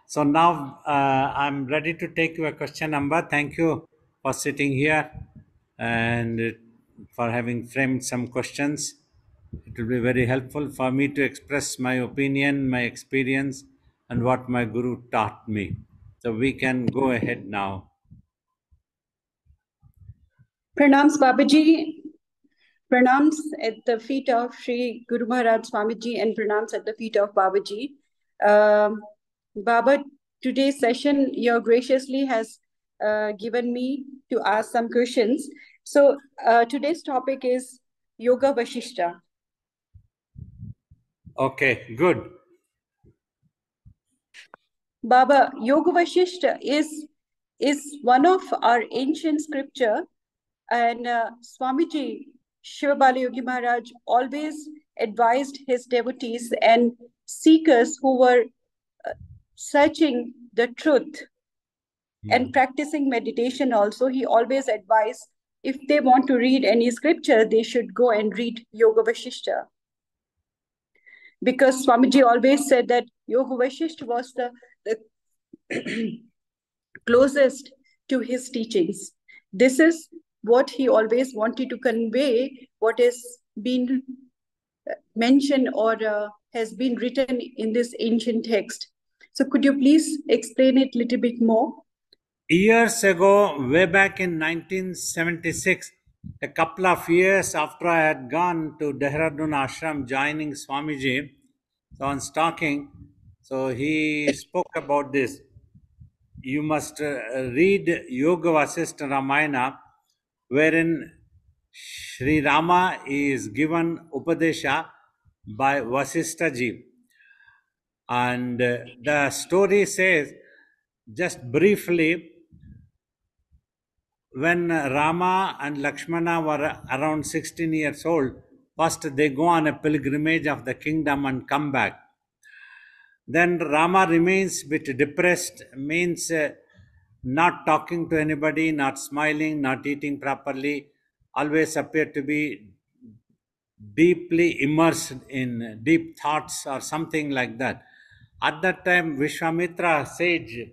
So now I'm ready to take your question number. Thank you for sitting here and for having framed some questions. It will be very helpful for me to express my opinion, my experience, and what my guru taught me. So we can go ahead now. Pranams Babaji, pranams at the feet of Sri Guru Maharaj Swamiji and pranams at the feet of Babaji. Baba, today's session, you graciously has given me to ask some questions. So today's topic is Yoga Vashishta. Okay, good. Baba, Yoga Vashishta is one of our ancient scripture, and Swamiji Shivabala Yogi Maharaj always advised his devotees and seekers who were searching the truth and practicing meditation also. He always advised if they want to read any scripture, they should go and read Yoga Vashishta. Because Swamiji always said that Yoga Vashishta was the closest to his teachings. This is what he always wanted to convey, what has been mentioned or has been written in this ancient text. So could you please explain it a little bit more? Years ago, way back in 1976, a couple of years after I had gone to Dehradun Ashram joining Swamiji, so on talking, so he spoke about this. You must read Yoga Vasishtha Ramayana, wherein Sri Rama is given Upadesha by Vasishtha ji. And the story says, just briefly, when Rama and Lakshmana were around 16 years old, first they go on a pilgrimage of the kingdom and come back. Then Rama remains a bit depressed, means not talking to anybody, not smiling, not eating properly, always appear to be deeply immersed in deep thoughts or something like that. At that time, Vishwamitra sage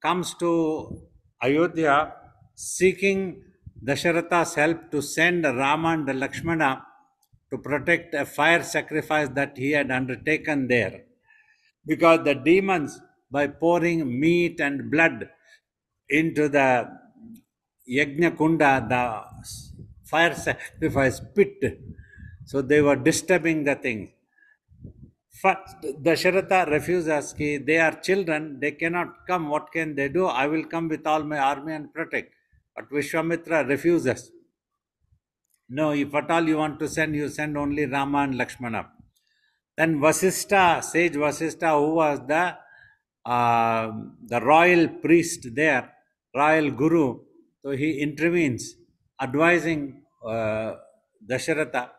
comes to Ayodhya seeking Dasharatha's help to send Rama and Lakshmana to protect a fire sacrifice that he had undertaken there. Because the demons, by pouring meat and blood into the Yajna Kunda, the fire sacrifice pit, so they were disturbing the thing. First, Dasharatha refuses, ki, they are children, they cannot come, what can they do? I will come with all my army and protect. But Vishwamitra refuses. No, if at all you want to send, you send only Rama and Lakshmana. Then Vasishtha, sage Vasishtha, who was the royal priest there, royal guru, so he intervenes, advising Dasharatha,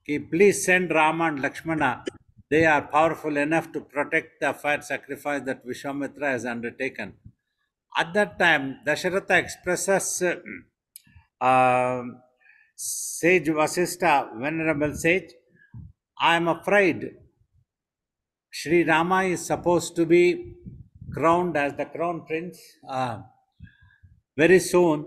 ki, please send Rama and Lakshmana. They are powerful enough to protect the fire sacrifice that Vishwamitra has undertaken. At that time, Dasharatha expresses sage Vasishtha, venerable sage, I am afraid Sri Rama is supposed to be crowned as the crown prince very soon,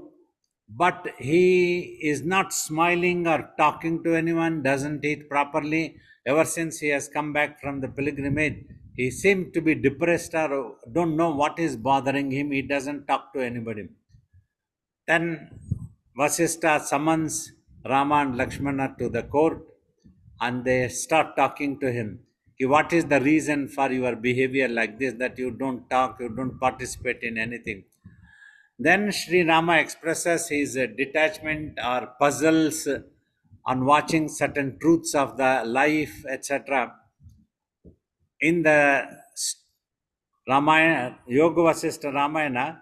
but he is not smiling or talking to anyone, doesn't eat properly. Ever since he has come back from the pilgrimage, he seemed to be depressed or don't know what is bothering him. He doesn't talk to anybody. Then Vasishtha summons Rama and Lakshmana to the court and they start talking to him. What is the reason for your behavior like this, that you don't talk, you don't participate in anything? Then Sri Rama expresses his detachment or puzzles on watching certain truths of the life, etc. In the Ramayana, Yoga Vasishtha Ramayana,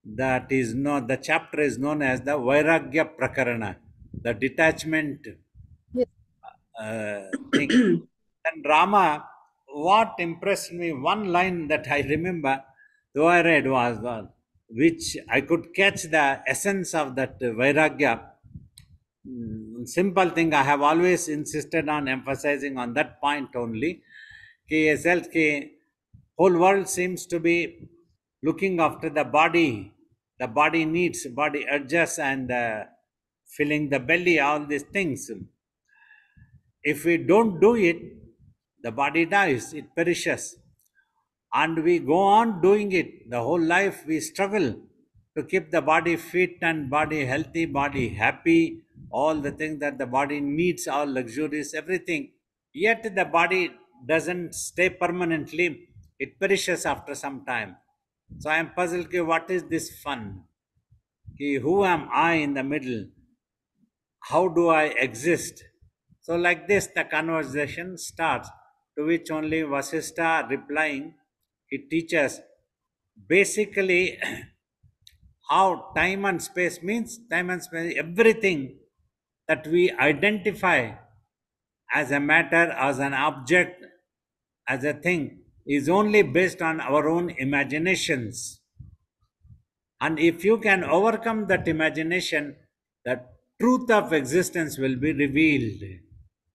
that is known, the chapter is known as the Vairagya Prakarana, the detachment thing. And Rama, what impressed me, one line that I remember, though I read, was which I could catch the essence of that Vairagya. Simple thing, I have always insisted on emphasizing on that point only. Ki, Whole world seems to be looking after the body. The body needs, body urges, and filling the belly, all these things. If we don't do it, the body dies, it perishes. And we go on doing it. The whole life we struggle to keep the body fit and body healthy, body happy, all the things that the body needs, all luxuries, everything. Yet the body doesn't stay permanently, it perishes after some time. So I am puzzled, okay, what is this fun? Okay, who am I in the middle? How do I exist? So, like this, the conversation starts, to which only Vasistha replying, he teaches basically how time and space means time and space, everything that we identify as a matter, as an object, as a thing, is only based on our own imaginations. And if you can overcome that imagination, the truth of existence will be revealed.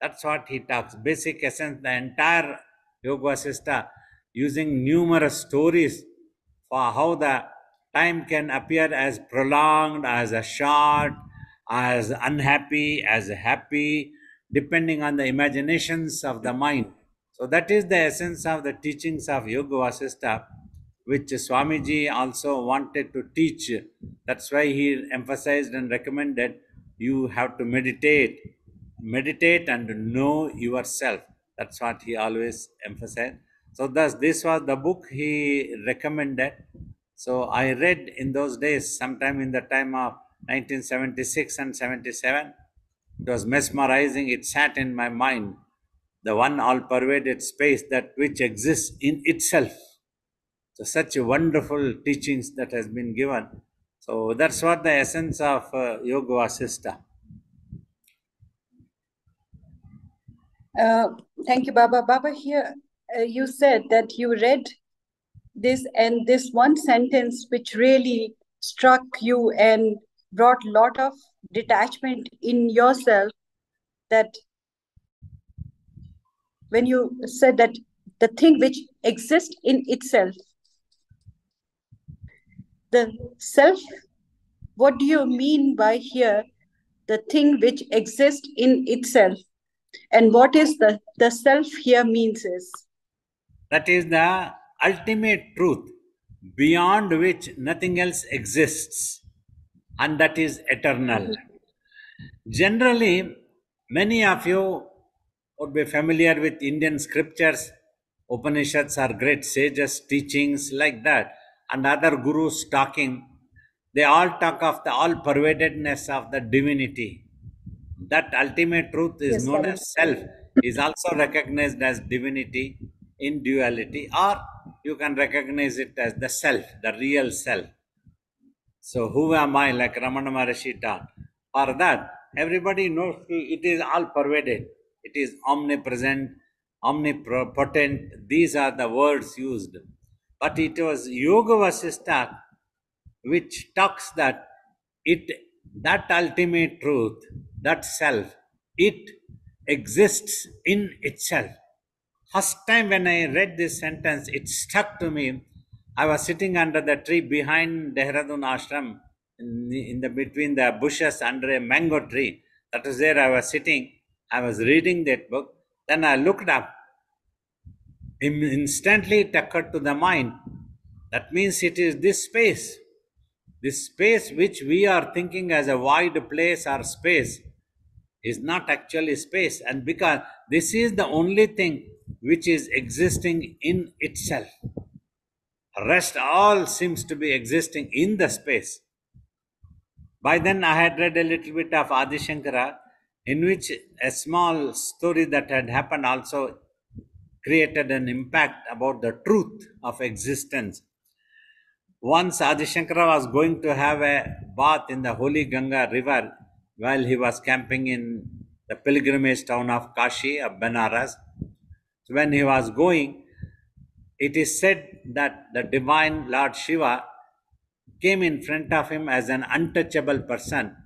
That's what he talks. Basic essence, the entire Yoga Vasistha, using numerous stories for how the time can appear as prolonged, as a short, as unhappy, as happy, depending on the imaginations of the mind. So that is the essence of the teachings of Yoga Vasistha, which Swamiji also wanted to teach. That's why he emphasized and recommended you have to meditate and know yourself. That's what he always emphasized. So thus this was the book he recommended. So I read in those days, sometime in the time of 1976 and 77. It was mesmerizing. It sat in my mind, the one all pervaded space that which exists in itself. So such wonderful teachings that has been given. So that's what the essence of Yoga Vasistha. Thank you, Baba. Baba, here you said that you read this and this one sentence which really struck you and brought a lot of detachment in yourself, that when you said that the thing which exists in itself, the self, what do you mean by here, the thing which exists in itself? And what is the self here means is? That is the ultimate truth beyond which nothing else exists, and that is eternal. Generally, many of you would be familiar with Indian scriptures. Upanishads are great sages, teachings like that, and other gurus talking. They all talk of the all pervadedness of the divinity. That ultimate truth is Yes, known Baba. as self, is also recognized as divinity in duality, or you can recognize it as the self, the real self. So who am I, like Ramana Maharishi taught? For that, everybody knows it is all pervaded. It is omnipresent, omnipotent. These are the words used. But it was Yoga Vasistha which talks that it, that ultimate truth, that self, it exists in itself. First time when I read this sentence, it stuck to me. I was sitting under the tree behind Dehradun ashram, in the between the bushes under a mango tree. That was there I was sitting. I was reading that book. Then I looked up. Instantly it occurred to the mind. That means it is this space. This space which we are thinking as a wide place or space is not actually space, and because this is the only thing which is existing in itself, rest all seems to be existing in the space. By then I had read a little bit of Adi Shankara, in which a small story that had happened also created an impact about the truth of existence. Once Adi Shankara was going to have a bath in the holy Ganga river while he was camping in the pilgrimage town of Kashi, of Benares. So when he was going, it is said that the divine Lord Shiva came in front of him as an untouchable person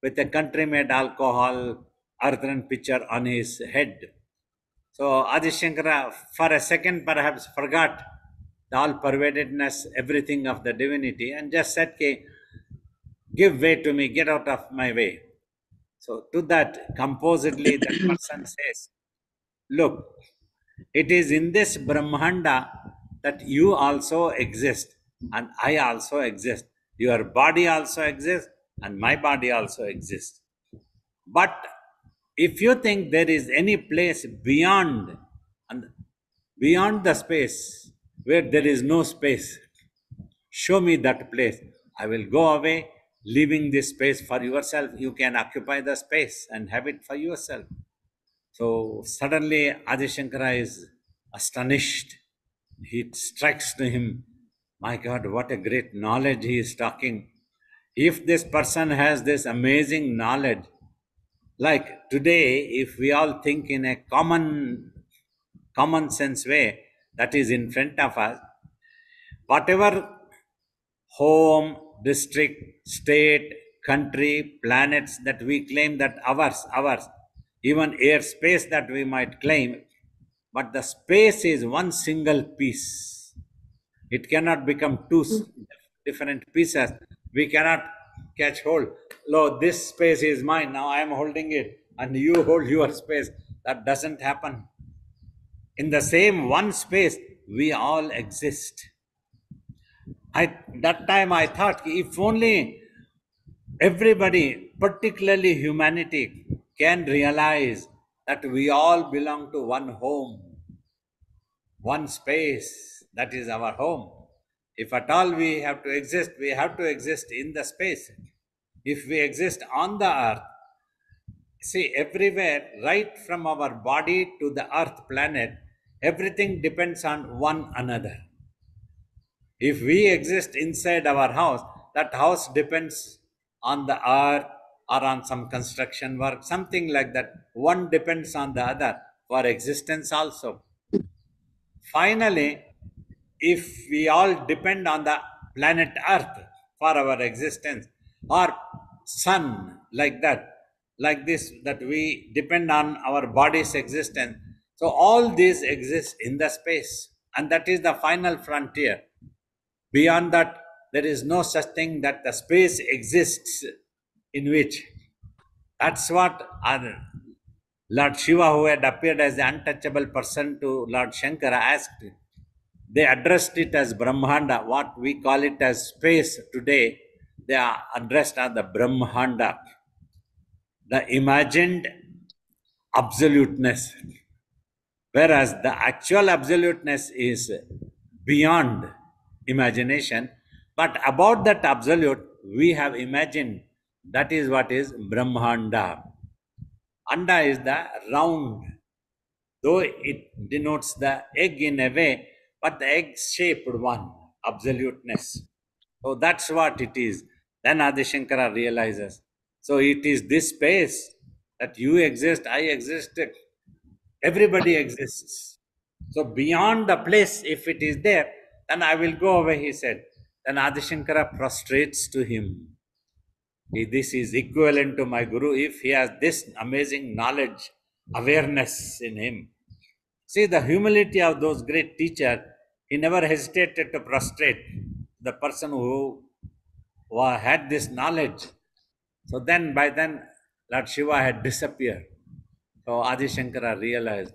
with a country-made alcohol earthen pitcher on his head. So Adi Shankara for a second perhaps forgot the all pervadedness, everything of the divinity, and just said, "Okay, give way to me, get out of my way." So, to that, composedly, that person says, "Look, it is in this Brahmanda that you also exist, and I also exist. Your body also exists, and my body also exists. But if you think there is any place beyond and beyond the space where there is no space, show me that place. I will go away, leaving this space for yourself. You can occupy the space and have it for yourself." So suddenly Adi Shankara is astonished. He strikes to him, my God, what a great knowledge he is talking. If this person has this amazing knowledge, like today, if we all think in a common sense way that is in front of us, whatever home, district, state, country, planets that we claim that ours, even airspace that we might claim, but the space is one single piece. It cannot become two different pieces. We cannot catch hold. Lo, this space is mine. Now I am holding it, and you hold your space. That doesn't happen. In the same one space, we all exist. That time I thought, if only everybody, particularly humanity, can realize that we all belong to one home, one space, that is our home. If at all we have to exist, we have to exist in the space. If we exist on the earth, see, everywhere, right from our body to the earth planet, everything depends on one another. If we exist inside our house, that house depends on the earth or on some construction work, something like that. One depends on the other for existence also. Finally, if we all depend on the planet Earth for our existence, or sun, like this, that we depend on our body's existence, so all these exist in the space, and that is the final frontier. Beyond that, there is no such thing that the space exists in which. That's what Lord Shiva, who had appeared as the untouchable person to Lord Shankara, asked. They addressed it as Brahmanda, what we call it as space today. They are addressed as the Brahmanda, the imagined absoluteness. Whereas the actual absoluteness is beyond imagination. But about that absolute, we have imagined. That is what is Brahmanda. Anda is the round, though it denotes the egg in a way, but the egg-shaped one, absoluteness. So that's what it is. Then Adi Shankara realizes. So it is this space that you exist, I exist, everybody exists. So beyond the place, if it is there, then I will go away, he said. Then Adi Shankara prostrates to him. This is equivalent to my Guru if he has this amazing knowledge, awareness in him. See the humility of those great teachers. He never hesitated to prostrate the person who had this knowledge. So then, by then, Lord Shiva had disappeared. So Adi Shankara realized,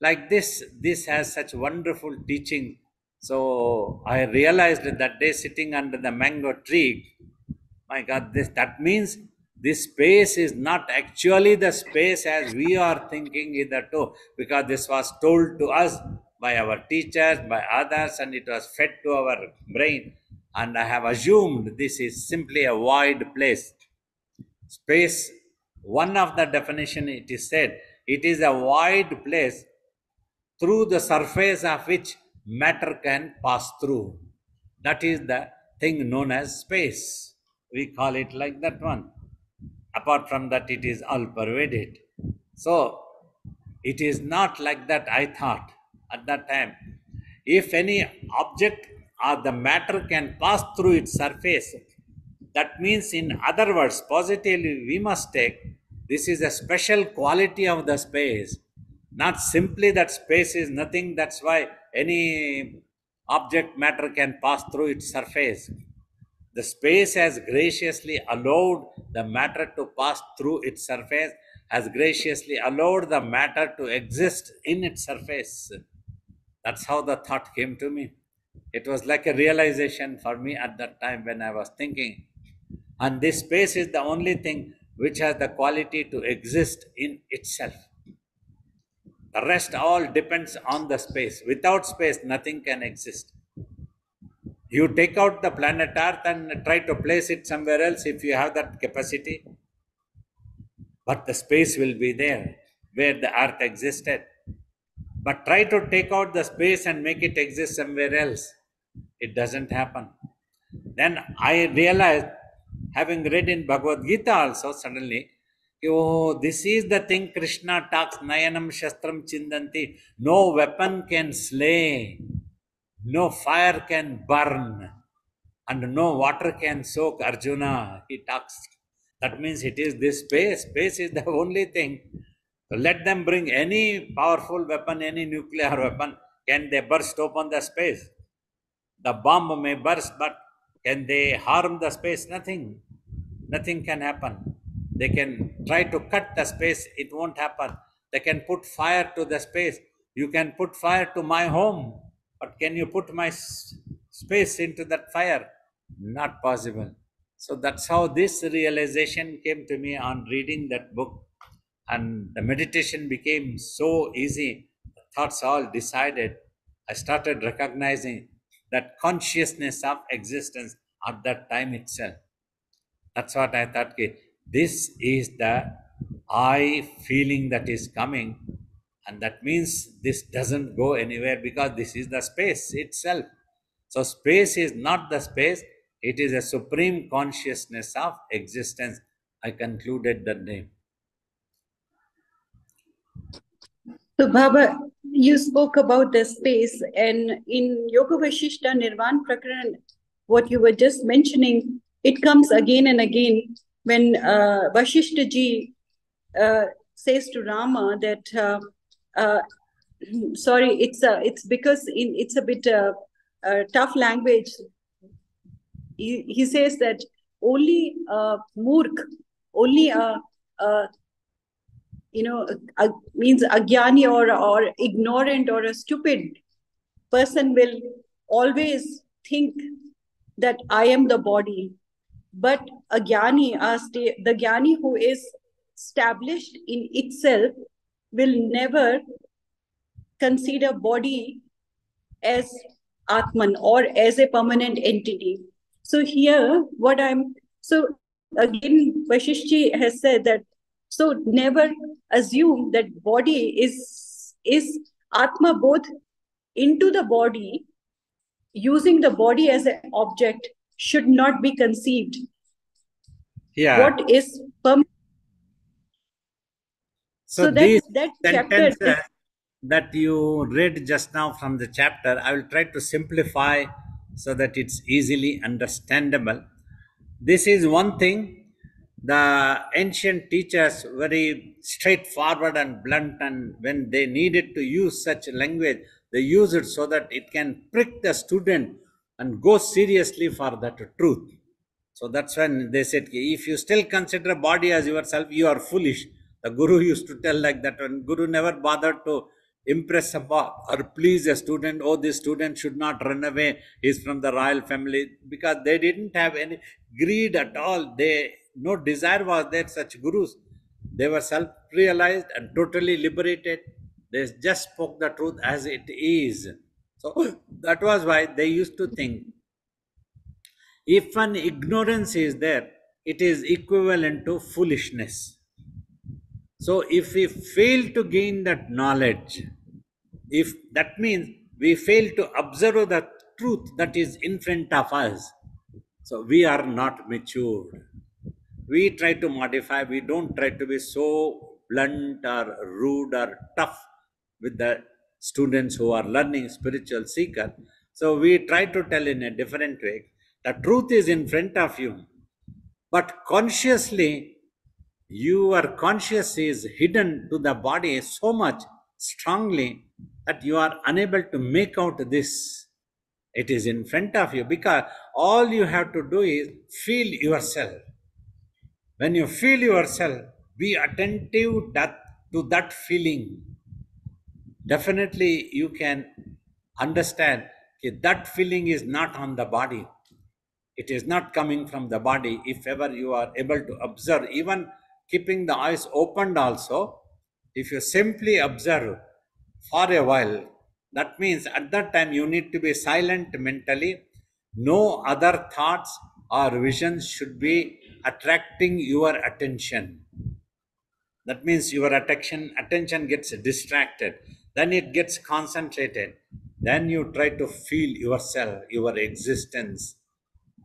like this has such wonderful teaching. So I realized that day sitting under the mango tree, my God, that means this space is not actually the space as we are thinking hitherto, because this was told to us by our teachers, by others, and it was fed to our brain. And I have assumed this is simply a void place. Space, one of the definition it is said, it is a void place through the surface of which matter can pass through. That is the thing known as space. We call it like that one. Apart from that, it is all pervaded. So, it is not like that, I thought at that time. If any object or the matter can pass through its surface, that means, in other words, positively, we must take this is a special quality of the space. Not simply that space is nothing, that's why any object matter can pass through its surface. The space has graciously allowed the matter to pass through its surface, has graciously allowed the matter to exist in its surface. That's how the thought came to me. It was like a realization for me at that time when I was thinking. And this space is the only thing which has the quality to exist in itself. The rest all depends on the space. Without space, nothing can exist. You take out the planet Earth and try to place it somewhere else if you have that capacity, but the space will be there where the Earth existed. But try to take out the space and make it exist somewhere else. It doesn't happen. Then I realized, having read in Bhagavad Gita also suddenly, oh, this is the thing Krishna talks, Nayanam Shastram Chindanti. No weapon can slay, no fire can burn, and no water can soak Arjuna. He talks. That means it is this space. Space is the only thing. So let them bring any powerful weapon, any nuclear weapon. Can they burst open the space? The bomb may burst, but can they harm the space? Nothing. Nothing can happen. They can try to cut the space, it won't happen. They can put fire to the space. You can put fire to my home, but can you put my space into that fire? Not possible. So that's how this realization came to me on reading that book. And the meditation became so easy. The thoughts all decided. I started recognizing that consciousness of existence at that time itself. That's what I thought. Okay, this is the I feeling that is coming, and that means this doesn't go anywhere because this is the space itself. So, space is not the space, it is a supreme consciousness of existence. I concluded the name. So, Baba, you spoke about the space, and in Yoga Vashishta Nirvan Prakaran, what you were just mentioning, it comes again and again when Vashishta ji says to Rama that, sorry, it's because it's a bit tough language. He says that only Murk, only means agyani or ignorant or a stupid person will always think that I am the body. But a jnani, the jnani who is established in itself will never consider body as Atman or as a permanent entity. So here, so again, Vashishji has said that, so never assume that body is Atma both into the body, using the body as an object should not be conceived. Yeah. What is permanent? So these sentences that you read just now from the chapter, I will try to simplify so that it's easily understandable. This is one thing. The ancient teachers very straightforward and blunt, and when they needed to use such language, they use it so that it can prick the student and go seriously for that truth. So that's when they said, if you still consider body as yourself, you are foolish. The Guru used to tell like that, and Guru never bothered to impress or please a student. Oh, this student should not run away. He's from the royal family, because they didn't have any greed at all. No desire was there. Such gurus, they were self-realized and totally liberated. They just spoke the truth as it is. So that was why they used to think, if an ignorance is there, it is equivalent to foolishness. So if we fail to gain that knowledge, if that means we fail to observe the truth that is in front of us, so we are not matured. We try to modify, we don't try to be so blunt or rude or tough with the students who are learning spiritual seeker. So we try to tell in a different way. The truth is in front of you, but consciously, your conscious is hidden to the body so much strongly that you are unable to make out this. It is in front of you, because all you have to do is feel yourself. When you feel yourself, be attentive to that feeling. Definitely you can understand that feeling is not on the body. It is not coming from the body. If ever you are able to observe, even keeping the eyes opened also, if you simply observe for a while, that means at that time you need to be silent mentally. No other thoughts or visions should be attracting your attention. That means your attention gets distracted, then it gets concentrated, then you try to feel yourself, your existence.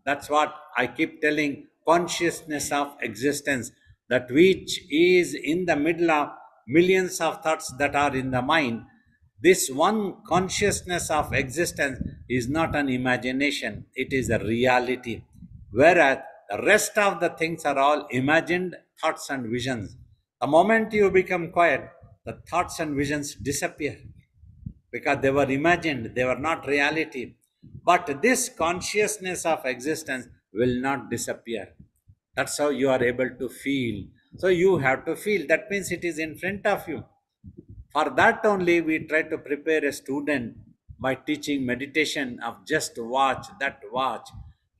That's what I keep telling, consciousness of existence, that which is in the middle of millions of thoughts that are in the mind. This one consciousness of existence is not an imagination, it is a reality. Whereas the rest of the things are all imagined thoughts and visions. The moment you become quiet, the thoughts and visions disappear, because they were imagined, they were not reality. But this consciousness of existence will not disappear. That's how you are able to feel. So you have to feel. That means it is in front of you. For that only we try to prepare a student by teaching meditation of just watch, that watch.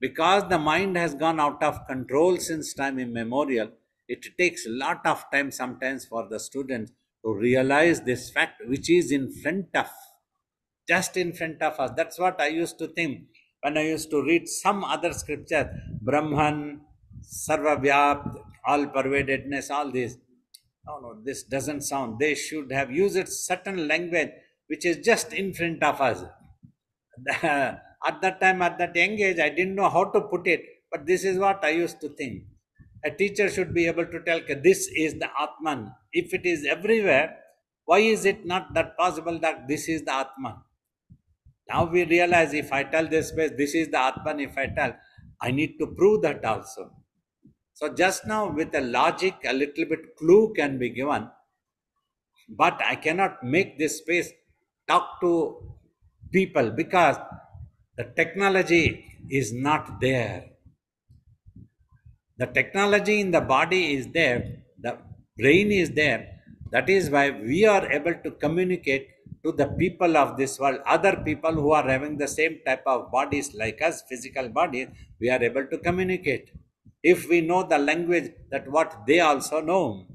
Because the mind has gone out of control since time immemorial, it takes a lot of time sometimes for the students to realize this fact which is in front of, just in front of us. That's what I used to think when I used to read some other scripture, Brahman, Sarvavyapt, all pervadedness, all this. No, this doesn't sound. They should have used certain language which is just in front of us. At that time, at that young age, I didn't know how to put it, but this is what I used to think. A teacher should be able to tell, "Okay, this is the Atman." If it is everywhere, why is it not that possible that this is the Atman? Now we realize, if I tell this space, this is the Atman, if I tell, I need to prove that also. So just now with a logic, a little bit clue can be given, but I cannot make this space talk to people because the technology is not there. The technology in the body is there, the brain is there. That is why we are able to communicate to the people of this world, other people who are having the same type of bodies like us, physical bodies, we are able to communicate. If we know the language that what they also know.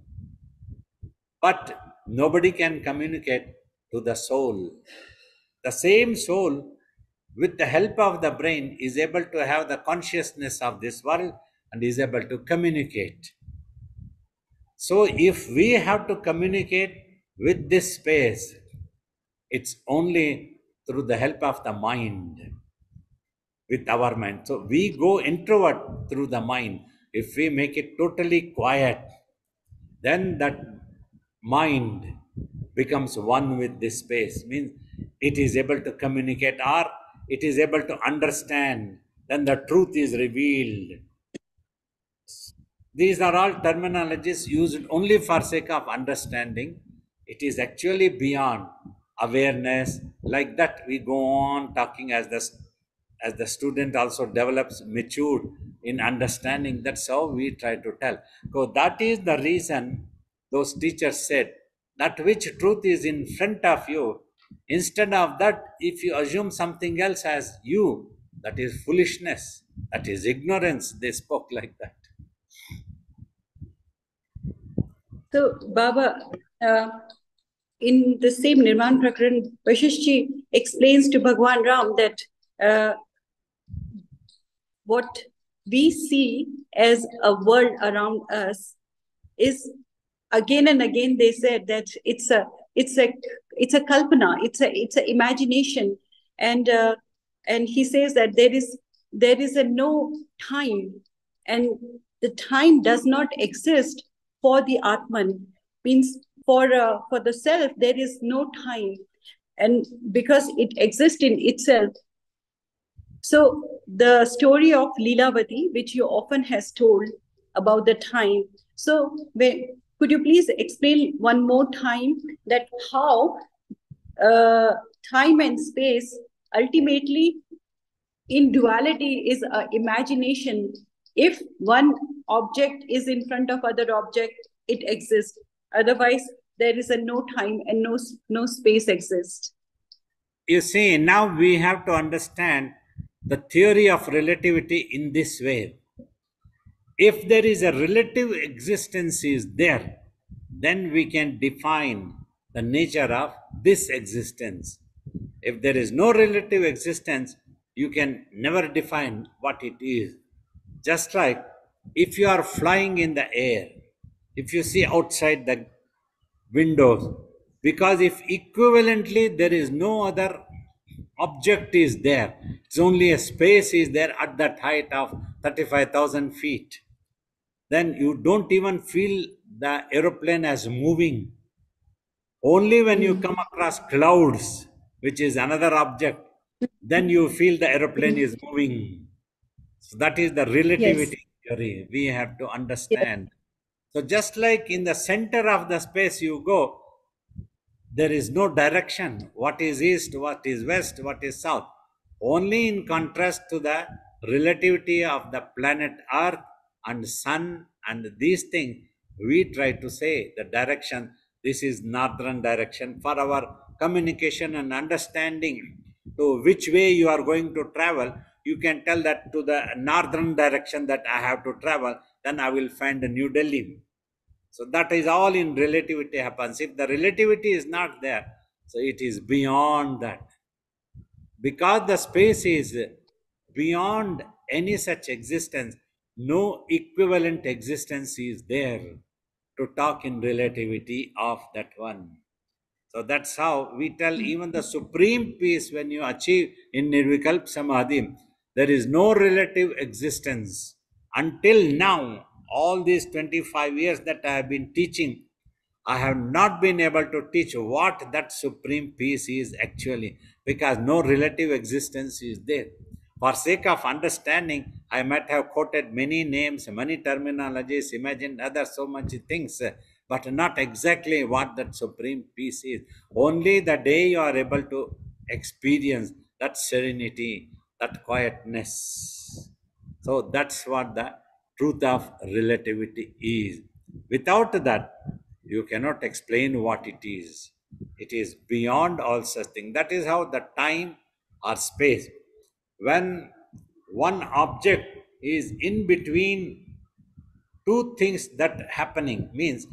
But nobody can communicate to the soul. The same soul, with the help of the brain, is able to have the consciousness of this world and is able to communicate. So if we have to communicate with this space, it's only through the help of the mind, with our mind. So we go introvert through the mind. If we make it totally quiet, then that mind becomes one with this space, means it is able to communicate or it is able to understand, then the truth is revealed. These are all terminologies used only for sake of understanding. It is actually beyond awareness. Like that we go on talking as the student also develops matured in understanding. That's how we try to tell. So that is the reason those teachers said that which truth is in front of you, instead of that, if you assume something else as you, that is foolishness, that is ignorance. They spoke like that. So, Baba, in the same Nirman Prakaran, Vashishji explains to Bhagwan Ram that what we see as a world around us is, again and again they said that it's a kalpana, it's a imagination, and he says that there is a no time, and the time does not exist for the Atman, means for the self there is no time, and because it exists in itself. So the story of Leelavati, which you often has told about the time. So could you please explain one more time that how time and space ultimately in duality is imagination. If one object is in front of other object, it exists. Otherwise, there is a no time and no space exists. You see, now we have to understand the theory of relativity in this way. If there is a relative existence is there, then we can define the nature of this existence. If there is no relative existence, you can never define what it is. Just like if you are flying in the air, if you see outside the windows, because if equivalently there is no other object is there, it's only a space is there at that height of 35,000 feet, then you don't even feel the aeroplane as moving. Only when you come across clouds, which is another object, then you feel the aeroplane is moving. So that is the Yes. relativity theory we have to Yes. understand. So just like in the center of the space you go, there is no direction. What is east, what is west, what is south. Only in contrast to the relativity of the planet Earth and sun and these things, we try to say the direction. This is northern direction for our communication and understanding to which way you are going to travel. You can tell that to the northern direction that I have to travel, then I will find New Delhi. So that is all in relativity happens. If the relativity is not there, so it is beyond that. Because the space is beyond any such existence, no equivalent existence is there to talk in relativity of that one. So that's how we tell even the supreme peace when you achieve in Nirvikalp Samadhi, there is no relative existence. Until now, all these 25 years that I have been teaching, I have not been able to teach what that supreme peace is actually, because no relative existence is there. For sake of understanding, I might have quoted many names, many terminologies, imagined other so much things, but not exactly what that supreme peace is. Only the day you are able to experience that serenity, that quietness. So that's what the truth of relativity is. Without that, you cannot explain what it is. It is beyond all such thing. That is how the time or space, when one object is in between two things that happening, means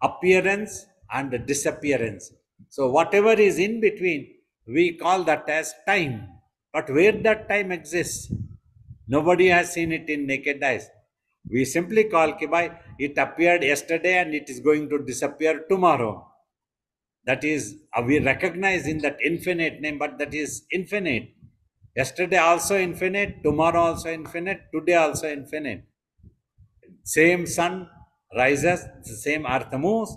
appearance and disappearance. So whatever is in between, we call that as time. But where that time exists, nobody has seen it in naked eyes. We simply call ki bhai, it appeared yesterday and it is going to disappear tomorrow. That is, we recognize in that infinite name, but that is infinite. Yesterday also infinite, tomorrow also infinite, today also infinite. Same sun rises, the same earth moves,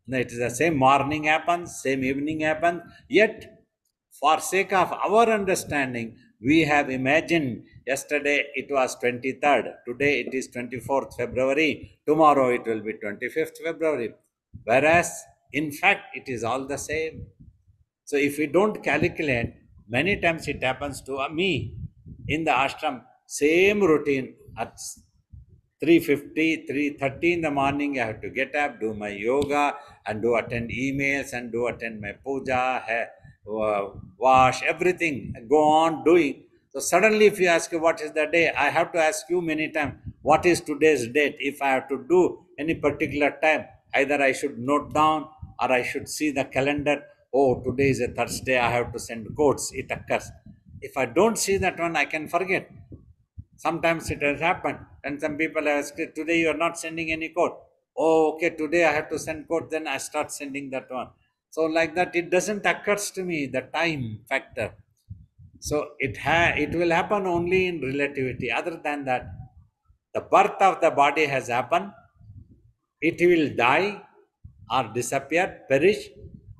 it is the same morning happens, same evening happens, yet for sake of our understanding, we have imagined yesterday it was 23rd, today it is 24th February, tomorrow it will be 25th February. Whereas, in fact, it is all the same. So, if we don't calculate, many times it happens to me in the ashram, same routine at 3:50, 3:30 in the morning, I have to get up, do my yoga, and do attend emails, and do attend my puja, wash, everything, go on doing. So suddenly if you ask what is the day, I have to ask you many times, what is today's date? If I have to do any particular time, either I should note down or I should see the calendar. Oh, today is a Thursday, I have to send quotes, it occurs. If I don't see that one, I can forget. Sometimes it has happened, and some people ask, today you are not sending any code. Oh, okay, today I have to send code, then I start sending that one. So like that, it doesn't occurs to me, the time factor. So it will happen only in relativity. Other than that, the birth of the body has happened, it will die or disappear, perish.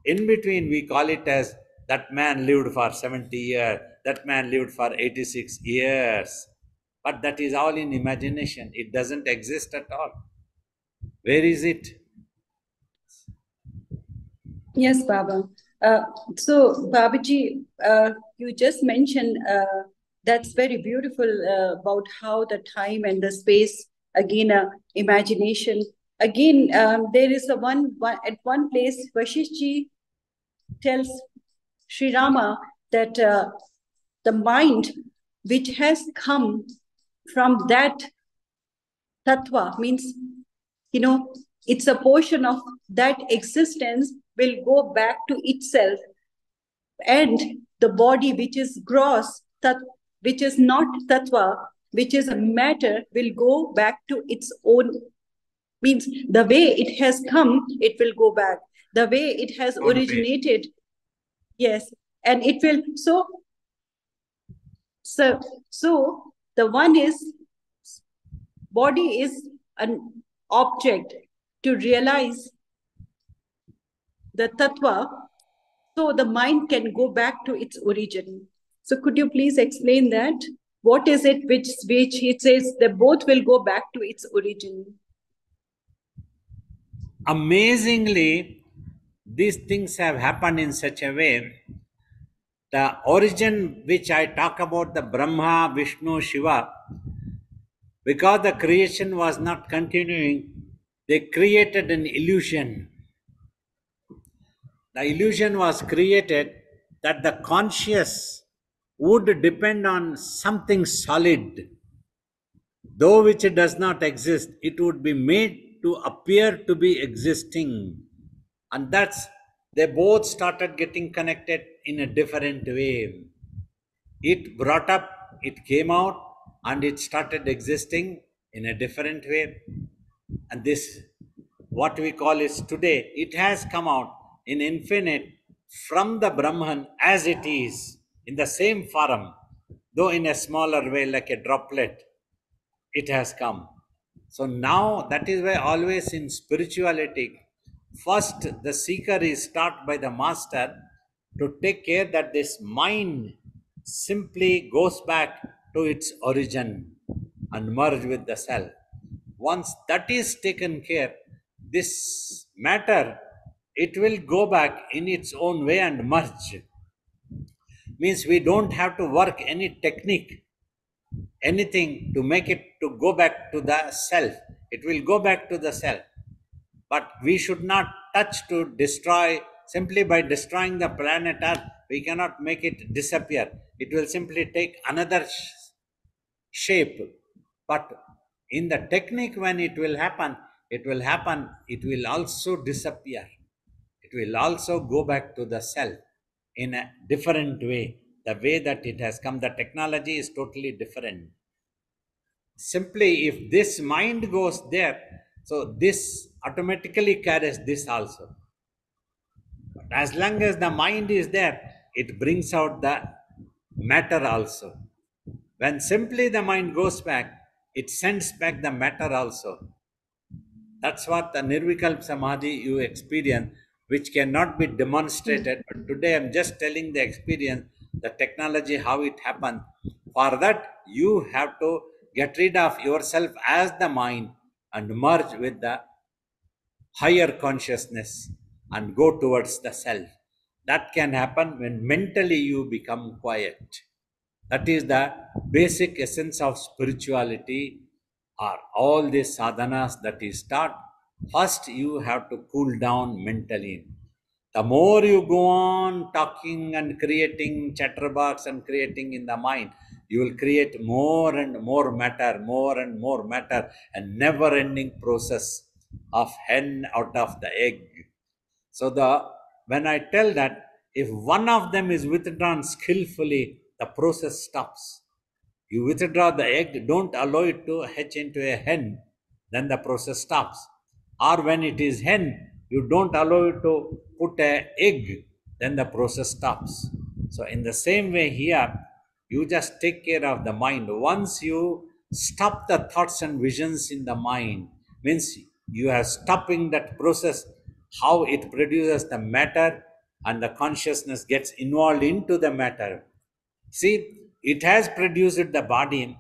In between, we call it as that man lived for 70 years, that man lived for 86 years. But that is all in imagination. It doesn't exist at all. Where is it? Yes, Baba. So, Babaji, you just mentioned That's very beautiful about how the time and the space, again, imagination. Again, there is at one place, Vashishji tells Sri Rama that the mind which has come from that tattva means, it's a portion of that existence will go back to itself, and the body which is gross, which is not tattva, which is a matter, will go back to its own, means the way it has come, it will go back. The way it has originated, yes, and it will, so the one is, body is an object to realize the tattva, so the mind can go back to its origin. So could you please explain that? What is it which it says that both will go back to its origin? Amazingly, these things have happened in such a way. The origin which I talk about, the Brahma, Vishnu, Shiva, because the creation was not continuing, they created an illusion. The illusion was created that the conscious would depend on something solid, though which does not exist. It would be made to appear to be existing. And that's, they both started getting connected in a different way. It brought up, it came out, and it started existing in a different way. And this, what we call is today, it has come out in infinite from the Brahman as it is, in the same form, though in a smaller way, like a droplet, it has come. So now that is why always in spirituality, first the seeker is taught by the master to take care that this mind simply goes back to its origin and merge with the self. Once that is taken care, this matter, it will go back in its own way and merge. Means we don't have to work any technique, anything to make it to go back to the self. It will go back to the self. But we should not touch to destroy. Simply by destroying the planet Earth, we cannot make it disappear. It will simply take another shape. But in the technique, when it will happen, it will also disappear. It will also go back to the self in a different way. The way that it has come, the technology is totally different. Simply, if this mind goes there, so this automatically carries this also. But as long as the mind is there, it brings out the matter also. When simply the mind goes back, it sends back the matter also. That's what the Nirvikalp Samadhi you experience, which cannot be demonstrated. But today I'm just telling the experience, the technology, how it happened. For that, you have to get rid of yourself as the mind and merge with the higher consciousness and go towards the self. That can happen when mentally you become quiet. That is the basic essence of spirituality, or all these sadhanas that is taught. First, you have to cool down mentally. The more you go on talking and creating chatterbox and creating in the mind, you will create more and more matter, and never-ending process of hen out of the egg. So when I tell that if one of them is withdrawn skillfully, the process stops. You withdraw the egg, don't allow it to hatch into a hen, then the process stops. Or when it is hen, you don't allow it to put an egg, then the process stops. So in the same way here, you just take care of the mind. Once you stop the thoughts and visions in the mind, means you are stopping that process, how it produces the matter, and the consciousness gets involved into the matter. See, it has produced the body,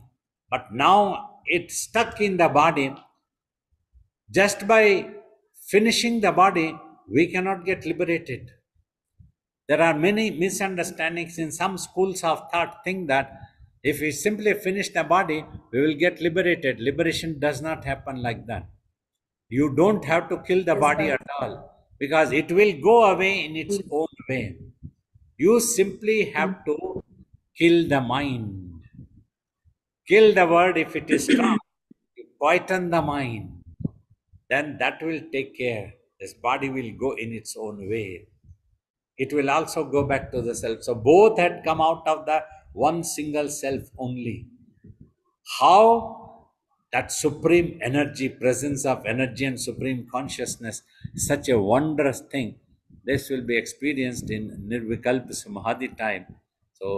but now it's stuck in the body. Just by finishing the body, we cannot get liberated. There are many misunderstandings in some schools of thought think that If we simply finish the body, we will get liberated. Liberation does not happen like that. You don't have to kill the Yes, body Baba. at all because it will go away in its own way. You simply have to kill the mind. Kill the word if it is strong. Quieten the mind. Then that will take care. This body will go in its own way. It will also go back to the self. So both had come out of the one single self only. How that supreme energy, presence of energy and supreme consciousness is such a wondrous thing. This will be experienced in Nirvikalpa Samadhi time. So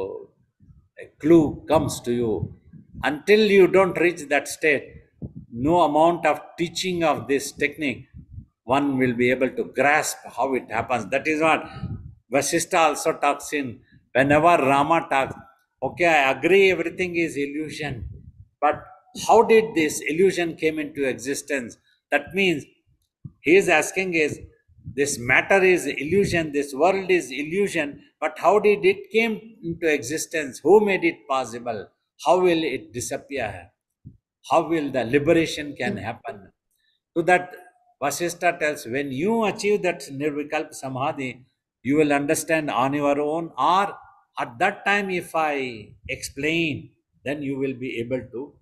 a clue comes to you. Until you don't reach that state, no amount of teaching of this technique, one will be able to grasp how it happens. That is what Vasistha also talks in. Whenever Rama talks, okay, I agree everything is illusion, but how did this illusion came into existence? That means he is asking is this matter is illusion, this world is illusion, but how did it came into existence? Who made it possible? How will it disappear? How will the liberation can happen? To that, Vasistha tells, when you achieve that Nirvikalpa Samadhi, you will understand on your own, or at that time, if I explain, then you will be able to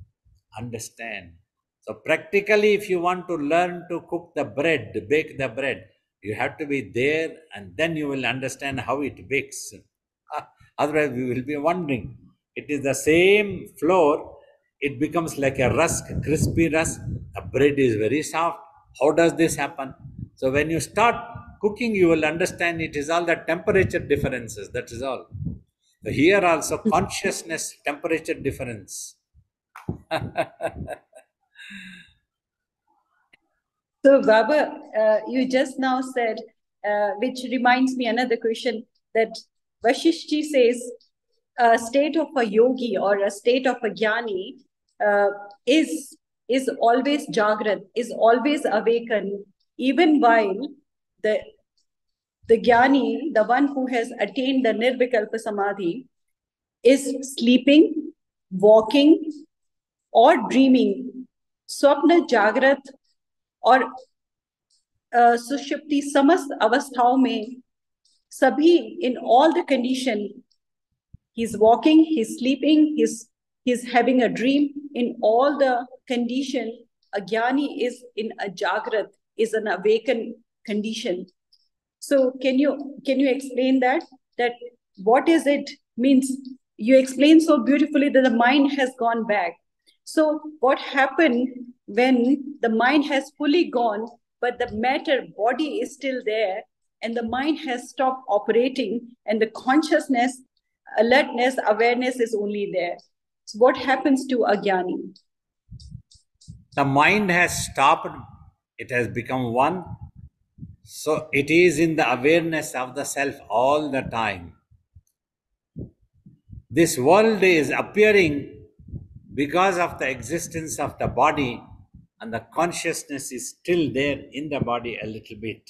understand. So, practically, if you want to learn to cook the bread, bake the bread, you have to be there and then you will understand how it bakes. Otherwise, we will be wondering. It is the same flour, it becomes like a rusk, crispy rusk. The bread is very soft. How does this happen? So, when you start cooking, you will understand it is all the temperature differences. That is all. So here also, consciousness, temperature difference. So, Baba, you just now said, which reminds me another question, that Vashishti says a state of a yogi or a state of a jnani uh, is is always jagrat, is always awakened, even while the the jnani, the one who has attained the nirvikalpa samadhi, is sleeping, walking, or dreaming. स्वप्न जागृत और सुषुप्ति समस्त अवस्थाओं में सभी in all the condition, he's walking, he's sleeping, he's having a dream. In all the condition, a jnani is in a jagrat, is an awakened condition. So can you explain that what is it means? You explain so beautifully that the mind has gone back. So what happened when the mind has fully gone, but the matter body is still there, and the mind has stopped operating, and the consciousness, alertness, awareness is only there? So what happens to a jnani? The mind has stopped, it has become one. So it is in the awareness of the self all the time. This world is appearing because of the existence of the body, and the consciousness is still there in the body a little bit.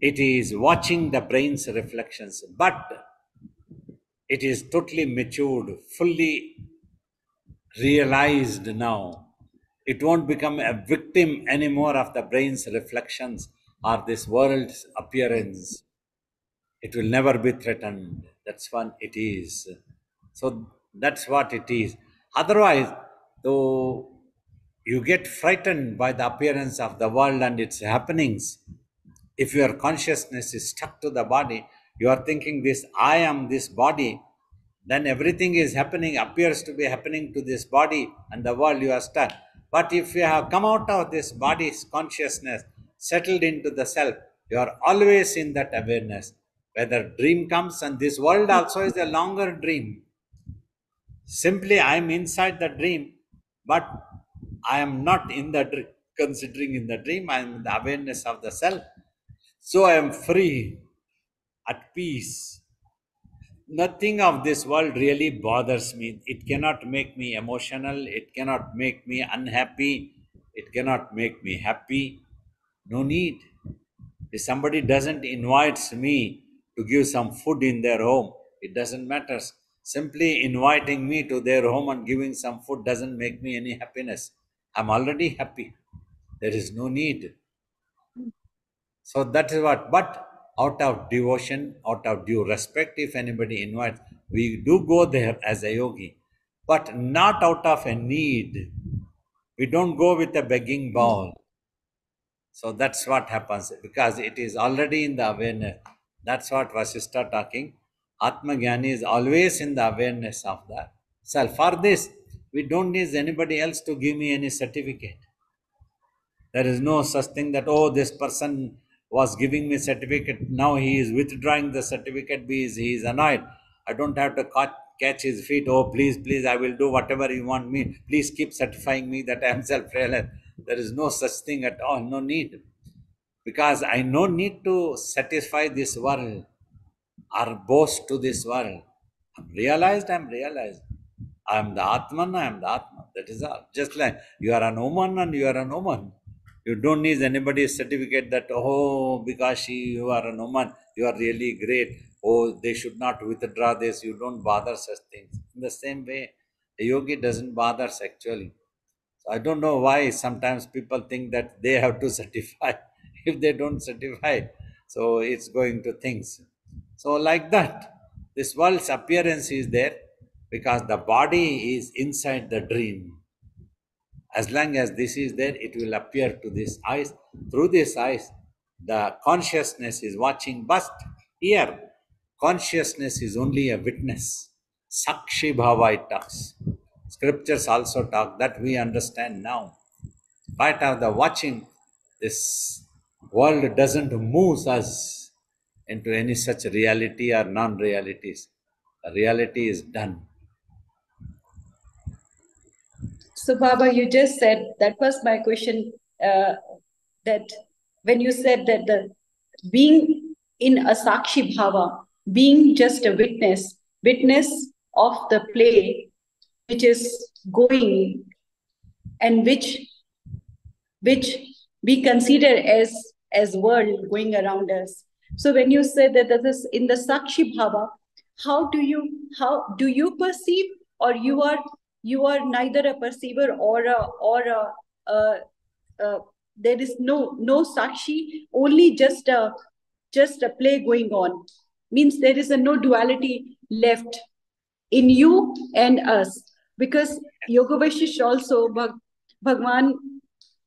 It is watching the brain's reflections, but it is totally matured, fully realized now. It won't become a victim anymore of the brain's reflections or this world's appearance. It will never be threatened. That's what it is. So that's what it is. Otherwise, though you get frightened by the appearance of the world and its happenings, if your consciousness is stuck to the body, you are thinking this, I am this body, then everything is happening, appears to be happening to this body and the world, you are stuck. But if you have come out of this body's consciousness, settled into the self, you are always in that awareness. Whether dream comes, and this world also is a longer dream. Simply, I am inside the dream, but I am not in the dream. Considering in the dream, I am in the awareness of the self. So I am free, at peace. Nothing of this world really bothers me. It cannot make me emotional. It cannot make me unhappy. It cannot make me happy. No need. If somebody doesn't invite me to give some food in their home, it doesn't matter. Simply inviting me to their home and giving some food doesn't make me any happiness. I'm already happy. There is no need. So that is what. But out of devotion, out of due respect, if anybody invites, we do go there as a yogi, but not out of a need. We don't go with a begging bowl. So that's what happens because it is already in the awareness. That's what Vasistha talking. Atma Jnani is always in the awareness of that self. For this, we don't need anybody else to give me any certificate. There is no such thing that, oh, this person was giving me certificate, now he is withdrawing the certificate because he is annoyed. I don't have to catch his feet. Oh, please, please, I will do whatever you want me. Please keep certifying me that I am self-realized. There is no such thing at all, no need. Because I no need to satisfy this world or boast to this world. I'm realized, I'm realized. I am the Atman, I am the Atman. That is all. Just like you are an woman and you are an woman. You don't need anybody's certificate that, oh, because you are an woman, you are really great. Oh, they should not withdraw this. You don't bother such things. In the same way, a yogi doesn't bother actually. So I don't know why sometimes people think that they have to certify. If they don't certify, so it's going to things. So like that, this world's appearance is there because the body is inside the dream. As long as this is there, it will appear to this eyes. Through this eyes, the consciousness is watching. But here, consciousness is only a witness. Sakshi Bhava it talks. Scriptures also talk that we understand now. Part of the watching, this world doesn't move us into any such reality or non-realities. The reality is done. So, Baba, you just said that was my question. That when you said that the being in a sakshi bhava, being just a witness of the play which is going and which we consider as world going around us. So when you said that this in the sakshi bhava, how do you perceive, or you are neither a perceiver or there is no sakshi, only just a play going on, means there is a no duality left in you and us. Because Yoga Vashish also, Bhagwan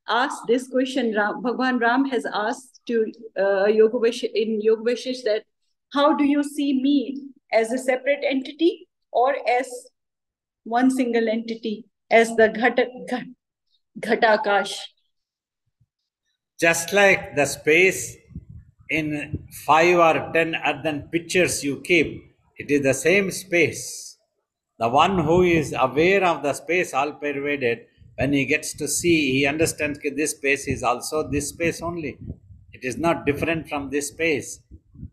asked this question, Bhagwan Ram has asked to Yoga Vashish, in Yoga Vashish, that how do you see me, as a separate entity or as one single entity, as the Ghatakash? Just like the space in 5 or 10 earthen pitchers you keep, it is the same space. The one who is aware of the space all pervaded, when he gets to see, he understands that this space is also this space only. It is not different from this space.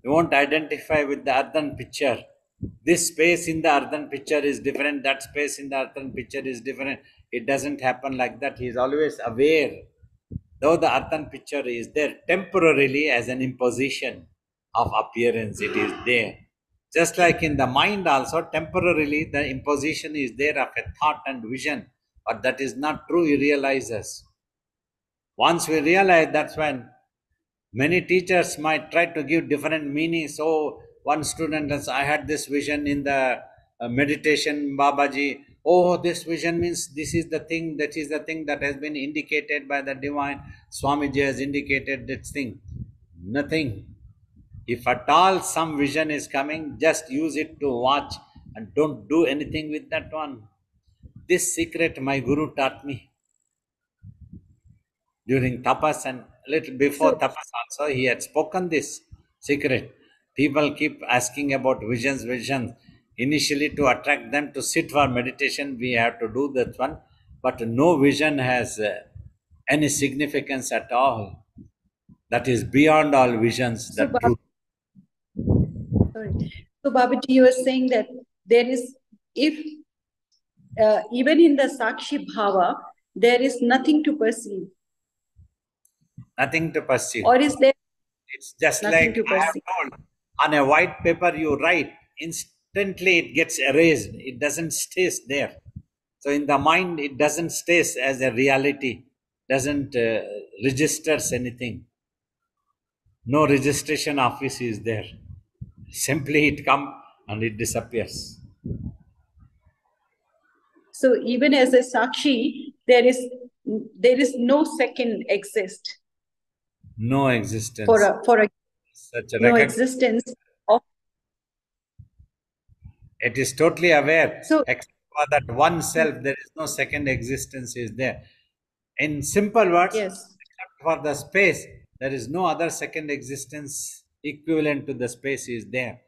You won't identify with the earthen pitcher. This space in the earthen pitcher is different, that space in the earthen pitcher is different. It doesn't happen like that. He is always aware. Though the earthen picture is there temporarily as an imposition of appearance, it is there. Just like in the mind also, temporarily the imposition is there of a thought and vision, but that is not true, he realizes. Once we realize, that's when many teachers might try to give different meanings. So one student says, I had this vision in the meditation, Babaji. Oh, this vision means this is the thing, that is the thing that has been indicated by the divine. Swamiji has indicated this thing. Nothing. If at all some vision is coming, just use it to watch and don't do anything with that one. This secret my Guru taught me during tapas, and little before tapas also he had spoken this secret. People keep asking about visions. Initially, to attract them to sit for meditation, we have to do that one, but no vision has any significance at all. That is beyond all visions, So, that truth. So, Babaji, you were saying that there is, if even in the Sakshi Bhava, there is nothing to perceive. Nothing to perceive. Or is there? It's just like I have told, on a white paper you write, instantly it gets erased. It doesn't stay there. So in the mind, it doesn't stay as a reality, doesn't registers anything. No registration office is there. Simply it come and it disappears. So even as a Sakshi, there is no second exist No for existence. a Such a no record. existence of. It is totally aware. So Except for that one self, there is no second existence is there. In simple words, yes, except for the space, there is no other second existence equivalent to the space is there.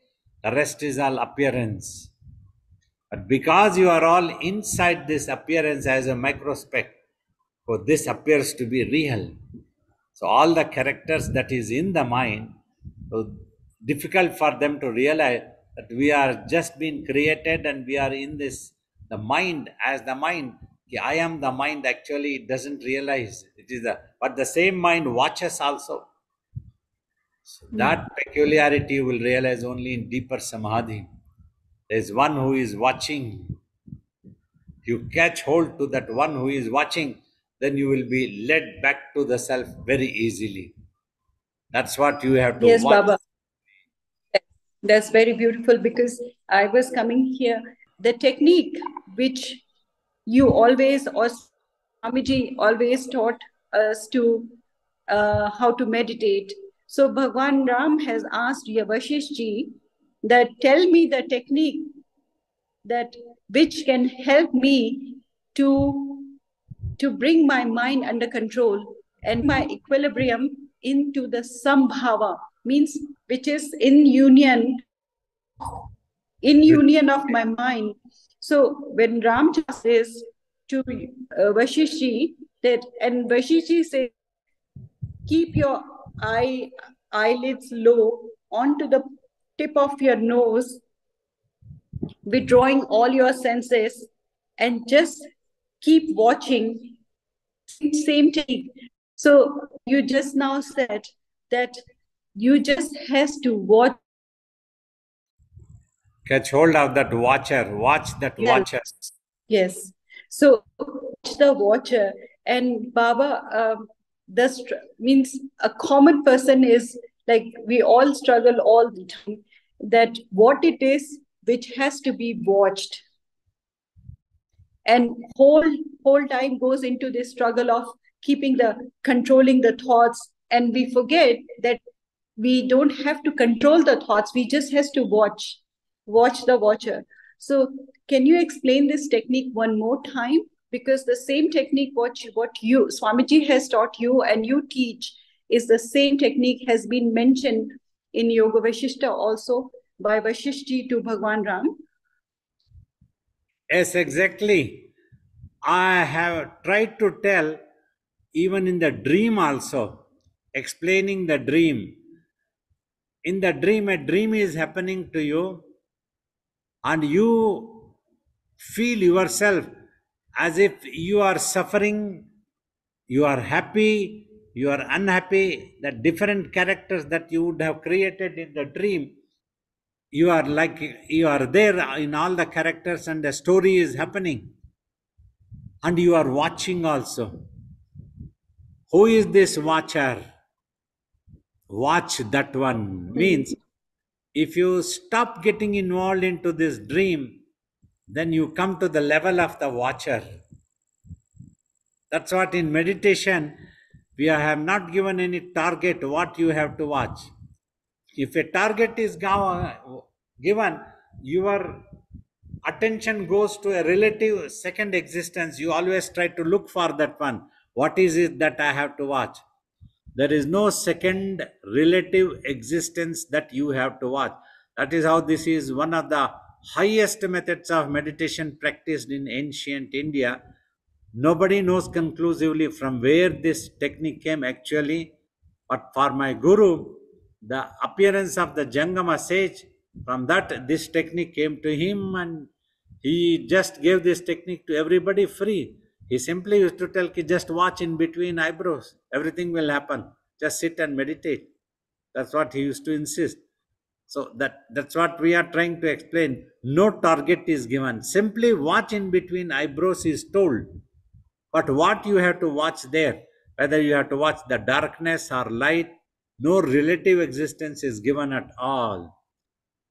The rest is all appearance. But because you are all inside this appearance as a microspec, so this appears to be real. So all the characters that is in the mind, so difficult for them to realize that we are just being created and we are in this the mind as the mind. Ki I am the mind. Actually, it doesn't realize it is the but the same mind watches also. So that peculiarity you will realize only in deeper samadhi. There is one who is watching. You catch hold to that one who is watching, then you will be led back to the self very easily. That's what you have to yes, watch. Baba. That's very beautiful because I was coming here. The technique which you always, or Swamiji always taught us to how to meditate. So Bhagwan Ram has asked Yavashishji that tell me the technique that which can help me to bring my mind under control and my equilibrium into the sambhava, means which is in union of my mind. So when Ram says to Vashishji that, and Vashishji says, keep your eyelids low onto the tip of your nose, withdrawing all your senses, and just keep watching. Same technique. So you just now said that you just has to watch. Catch hold of that watcher. Watch that watcher. Yes. So watch the watcher. And Baba, means a common person is like we all struggle all the time. That what it is which has to be watched, and whole time goes into this struggle of keeping the controlling the thoughts, and we forget that we don't have to control the thoughts, we just has to watch the watcher. So can you explain this technique one more time, because the same technique what you Swamiji has taught you and you teach is the same technique has been mentioned in Yoga Vashishta also by Vashishji to Bhagwan Ram. Yes, exactly. I have tried to tell even in the dream also, explaining the dream. In the dream, a dream is happening to you, and you feel yourself as if you are suffering, you are happy, you are unhappy, the different characters that you would have created in the dream, you are like you are there in all the characters and the story is happening, and you are watching also. Who is this watcher? Watch that one. Means if you stop getting involved into this dream, then you come to the level of the watcher. That's what in meditation we have not given any target what you have to watch. If a target is given, your attention goes to a relative second existence. You always try to look for that one. What is it that I have to watch? There is no second relative existence that you have to watch. That is how this is one of the highest methods of meditation practiced in ancient India. Nobody knows conclusively from where this technique came actually, but for my guru, the appearance of the Jangama sage, from that this technique came to him, and he just gave this technique to everybody free. He simply used to tell, "Ki just watch in between eyebrows, everything will happen. Just sit and meditate." That's what he used to insist. So that's what we are trying to explain. No target is given. Simply watch in between eyebrows is told. But what you have to watch there, whether you have to watch the darkness or light, no relative existence is given at all.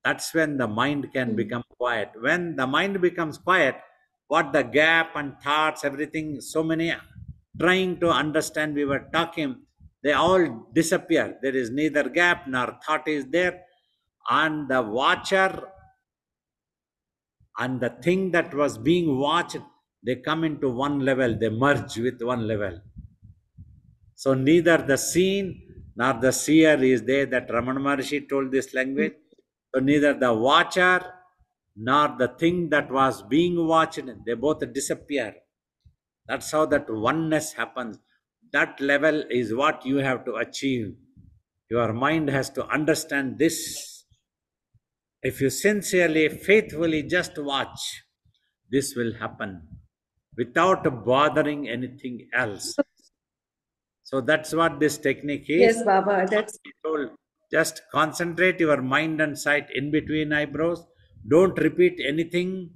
That's when the mind can become quiet. When the mind becomes quiet, what the gap and thoughts, everything, so many trying to understand we were talking, they all disappear. There is neither gap nor thought is there. And the watcher and the thing that was being watched, they come into one level, they merge with one level. So neither the seen nor the seer is there. That Ramana Maharshi told this language. So neither the watcher nor the thing that was being watched, they both disappear. That's how that oneness happens. That level is what you have to achieve. Your mind has to understand this. If you sincerely, faithfully just watch, this will happen without bothering anything else. So that's what this technique is. Yes, Baba, that's Just concentrate your mind and sight in between eyebrows. Don't repeat anything.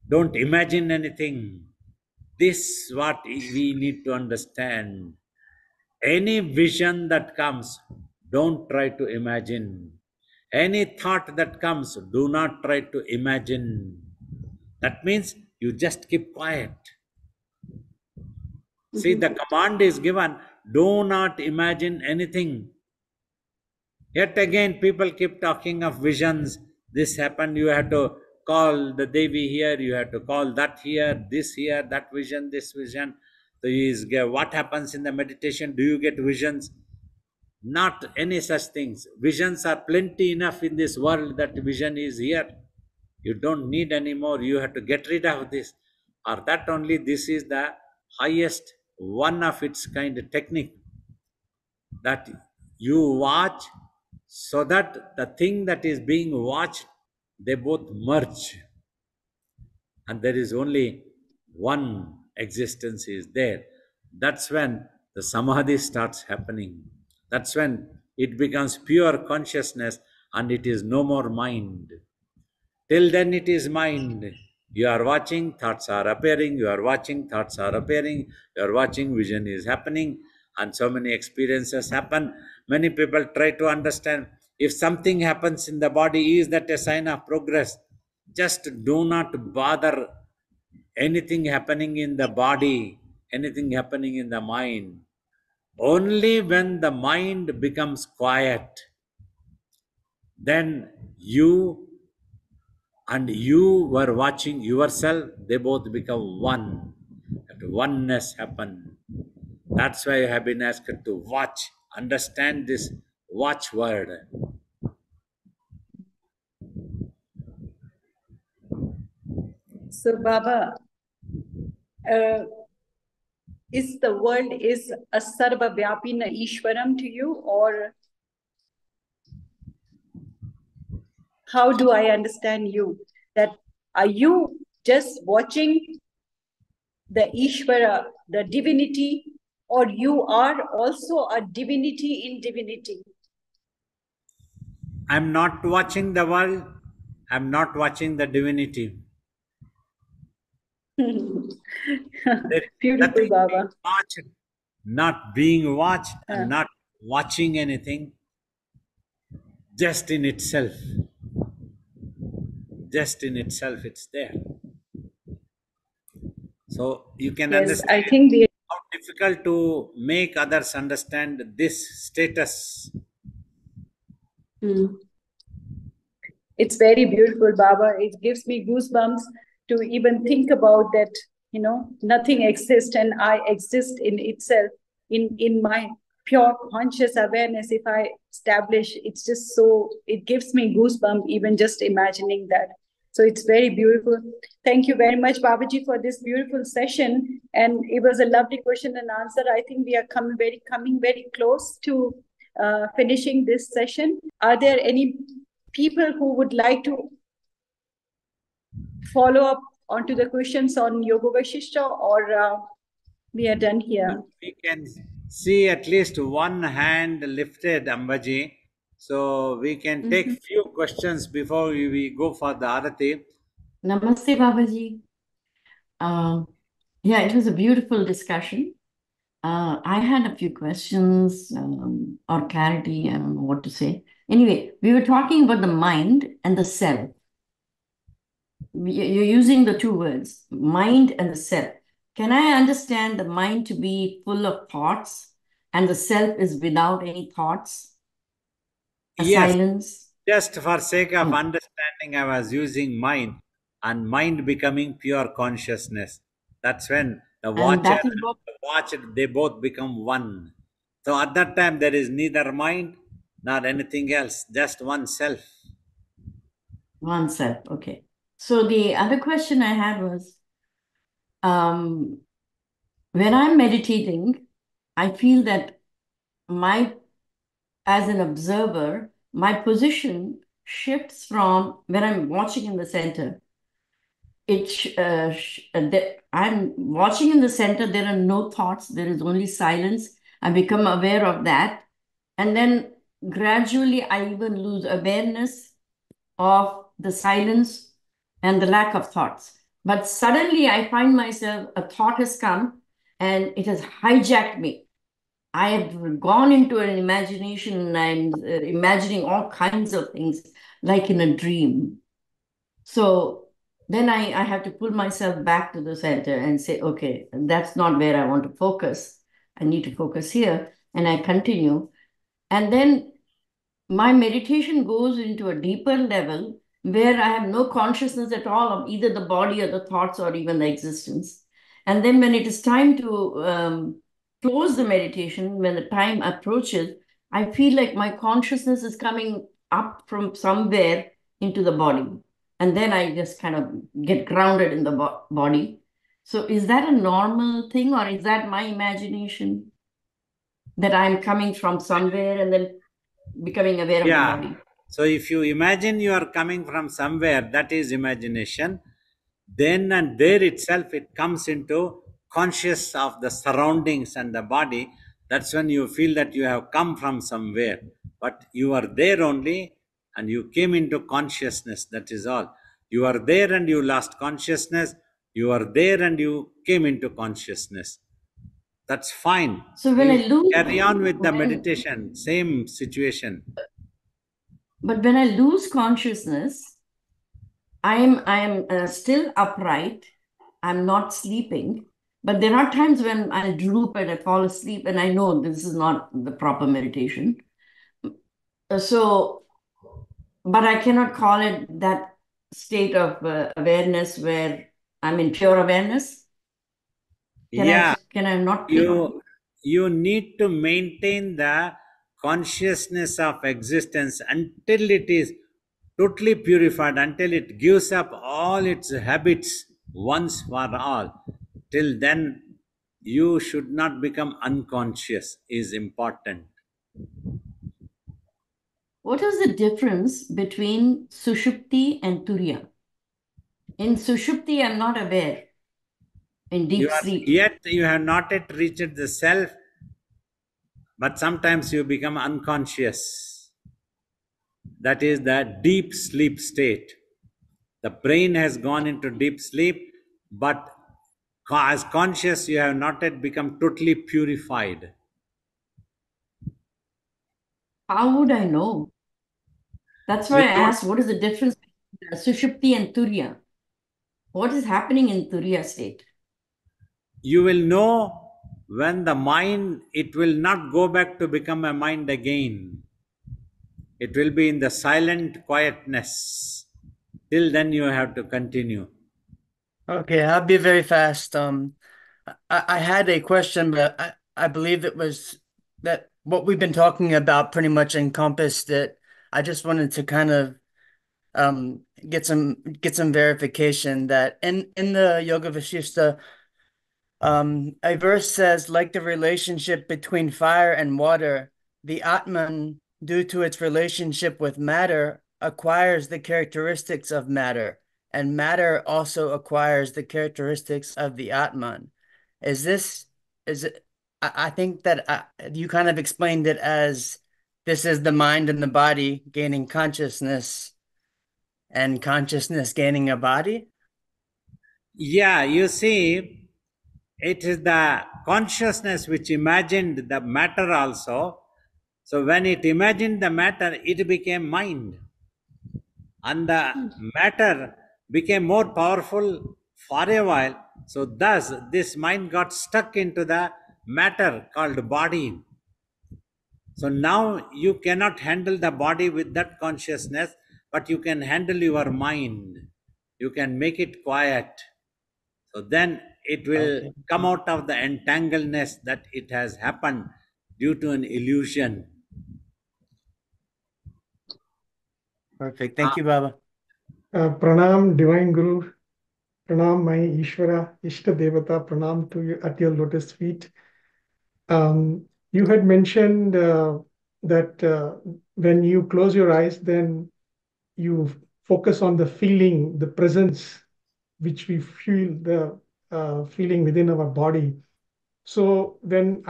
Don't imagine anything. This is what we need to understand. Any vision that comes, don't try to imagine. Any thought that comes, do not try to imagine. That means you just keep quiet. See, the command is given, do not imagine anything. Yet again, people keep talking of visions. This happened, you have to call the Devi here, you have to call that here, this here, that vision, this vision. So what happens in the meditation? Do you get visions? Not any such things. Visions are plenty enough in this world that vision is here. You don't need any more. You have to get rid of this. Or that only, this is the highest one of its kind of technique. That you watch so that the thing that is being watched, they both merge. And there is only one existence is there. That's when the samadhi starts happening. That's when it becomes pure consciousness and it is no more mind. Till then it is mind. You are watching, thoughts are appearing, you are watching, thoughts are appearing, you are watching, vision is happening, and so many experiences happen. Many people try to understand if something happens in the body, is that a sign of progress? Just do not bother anything happening in the body, anything happening in the mind. Only when the mind becomes quiet, then you and you were watching yourself, they both become one. That oneness happen. That's why I have been asked to watch, understand this watch word. so, Baba. Is the world is a sarva vyapina Ishwaram to you, or how do I understand you? That are you just watching the Ishvara, the divinity, or you are also a divinity in divinity? I'm not watching the world, I'm not watching the divinity. Beautiful, Baba. Watched, not being watched and not watching anything, just in itself. Just in itself, it's there. So you can understand I think how difficult to make others understand this status. It's very beautiful, Baba. It gives me goosebumps to even think about that, nothing exists and I exist in itself, in my pure conscious awareness. If I establish, it's just so, it gives me goosebumps even just imagining that. So it's very beautiful. Thank you very much, Babaji, for this beautiful session. And it was a lovely question and answer. I think we are coming very close to finishing this session. Are there any people who would like to follow up onto the questions on Yoga Vashishta, or we are done here? We can see at least one hand lifted, Ambaji. So we can take Mhm. few questions before we go for the Arati. Namaste, Babaji. Yeah, it was a beautiful discussion. I had a few questions or clarity. I don't know what to say. Anyway, we were talking about the mind and the self. You're using the two words, mind and the self. Can I understand the mind to be full of thoughts and the self is without any thoughts, a Yes, silence? just for sake of Mm. understanding, I was using mind and mind becoming pure consciousness. That's when the And watcher that is and what the watched, they both become one. So at that time, there is neither mind nor anything else, just one self. oneself. Okay. So the other question I had was, um, when I'm meditating, I feel that my, as an observer, my position shifts from when I'm watching in the center. I'm watching in the center, there are no thoughts, there is only silence. I become aware of that. And then gradually, I even lose awareness of the silence and the lack of thoughts. But suddenly, I find myself, a thought has come and it has hijacked me. I have gone into an imagination and I'm imagining all kinds of things like in a dream. So then I have to pull myself back to the center and say, okay, that's not where I want to focus. I need to focus here. And I continue. And then my meditation goes into a deeper level where I have no consciousness at all of either the body or the thoughts or even the existence. And then when it is time to close the meditation, when the time approaches, I feel like my consciousness is coming up from somewhere into the body. And then I just kind of get grounded in the body. So is that a normal thing or is that my imagination that I'm coming from somewhere and then becoming aware of the Yeah. body? So if you imagine you are coming from somewhere, that is imagination. Then and there itself, it comes into conscious of the surroundings and the body. That's when you feel that you have come from somewhere. But you are there only and you came into consciousness. That is all. You are there and you lost consciousness. You are there and you came into consciousness. That's fine. So when I You lose, carry on with the when, meditation, same situation. but when I lose consciousness, I'm still upright. I'm not sleeping, but there are times when I droop and I fall asleep, and I know this is not the proper meditation. So, but I cannot call it that state of awareness where I'm in pure awareness. Yeah, Can I not take? you need to maintain the consciousness of existence until it is totally purified, until it gives up all its habits once for all. Till then, you should not become unconscious, is important. What is the difference between Sushupti and Turiya? In Sushupti, I'm not aware. In You deep are sleep. yet you have not yet reached the self, but sometimes you become unconscious. That is the deep sleep state. The brain has gone into deep sleep, but as conscious, you have not yet become totally purified. How would I know? That's why You I don't, asked, what is the difference between Sushupti and Turiya? What is happening in Turiya state? you will know when the mind, it will not go back to become a mind again. It will be in the silent quietness. Till then, you have to continue. Okay, I'll be very fast. I had a question, but I believe it was that what we've been talking about pretty much encompassed it. I just wanted to kind of get some verification that in the Yoga Vasishtha, a verse says, like the relationship between fire and water, the Atman, due to its relationship with matter, acquires the characteristics of matter, and matter also acquires the characteristics of the Atman. Is this, is it, I think that you kind of explained it as this is the mind and the body gaining consciousness and consciousness gaining a body? Yeah, you see, it is the consciousness which imagined the matter also. So when it imagined the matter, it became mind. And the matter became more powerful for a while. So thus, this mind got stuck into the matter called body. So now you cannot handle the body with that consciousness, but you can handle your mind. You can make it quiet. So then it will Okay. come out of the entangledness that it has happened due to an illusion. Perfect. Thank you, Baba. Pranam, Divine Guru. Pranam, my Ishvara, Ishta Devata. Pranam to you at your lotus feet. You had mentioned that when you close your eyes, then you focus on the feeling, the presence, which we feel, the feeling within our body. So when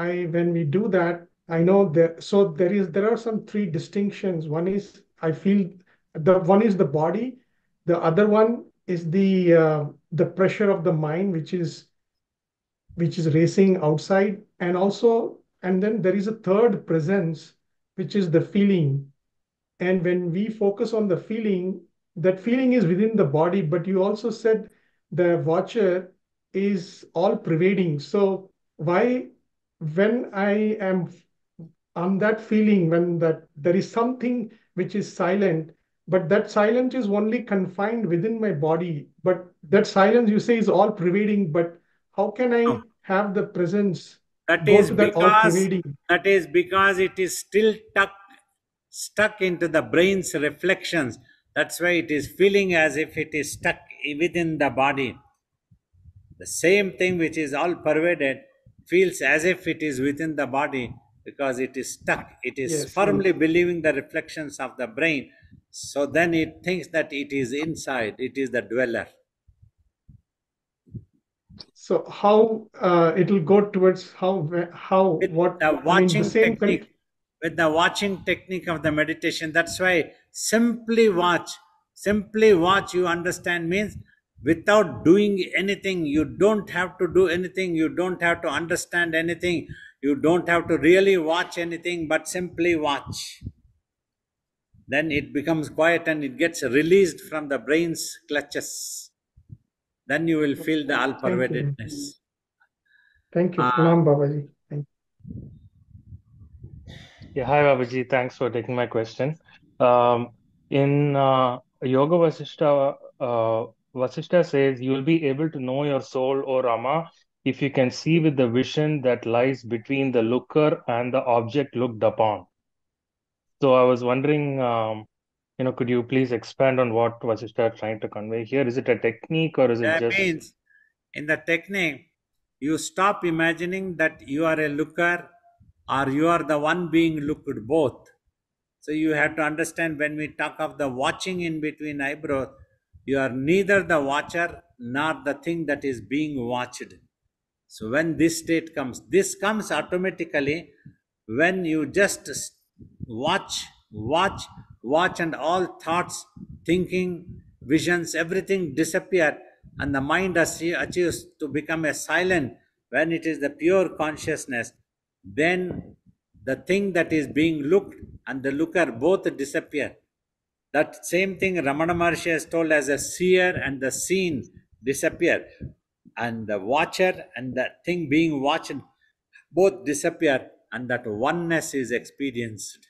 we do that, I know that there are some three distinctions. One is I feel one is the body, the other one is the pressure of the mind, which is racing outside, and then there is a third presence, which is the feeling. And when we focus on the feeling, that feeling is within the body, but you also said the watcher is all pervading. So why, when I am on that feeling, when that there is something which is silent, but that silence is only confined within my body, but that silence you say is all pervading, but how can I have the presence That go is to that all because pervading? it is still stuck into the brain's reflections. That's why it is feeling as if it is stuck within the body. The same thing which is all pervaded feels as if it is within the body because it is stuck. It is Yes, firmly believing the reflections of the brain. So then it thinks that it is inside, it is the dweller. So how it will go towards With what the I mean the watching same technique, with the watching technique of the meditation, that's why simply watch, you understand, means without doing anything. You don't have to do anything, you don't have to understand anything, you don't have to really watch anything, but simply watch. Then it becomes quiet and it gets released from the brain's clutches. Then you will feel the all Thank you. pervadedness. Thank you. Pranam Babaji. Thank Yeah, hi Babaji. Thanks for taking my question. In Yoga Vasishta, Vasishta says you will be able to know your soul, O Rama, if you can see with the vision that lies between the looker and the object looked upon. So I was wondering, could you please expand on what Vasishta is trying to convey here? Is it a technique or is it That just... means in the technique, you stop imagining that you are a looker or you are the one being looked, both. So you have to understand, when we talk of the watching in between eyebrows, you are neither the watcher nor the thing that is being watched. So when this state comes, this comes automatically when you just watch, and all thoughts, thinking, visions, everything disappear, and the mind achieves to become a silent. When it is the pure consciousness, then the thing that is being looked and the looker both disappear. That same thing Ramana Maharshi has told as a seer and the seen disappear, and the watcher and the thing being watched both disappear, and that oneness is experienced.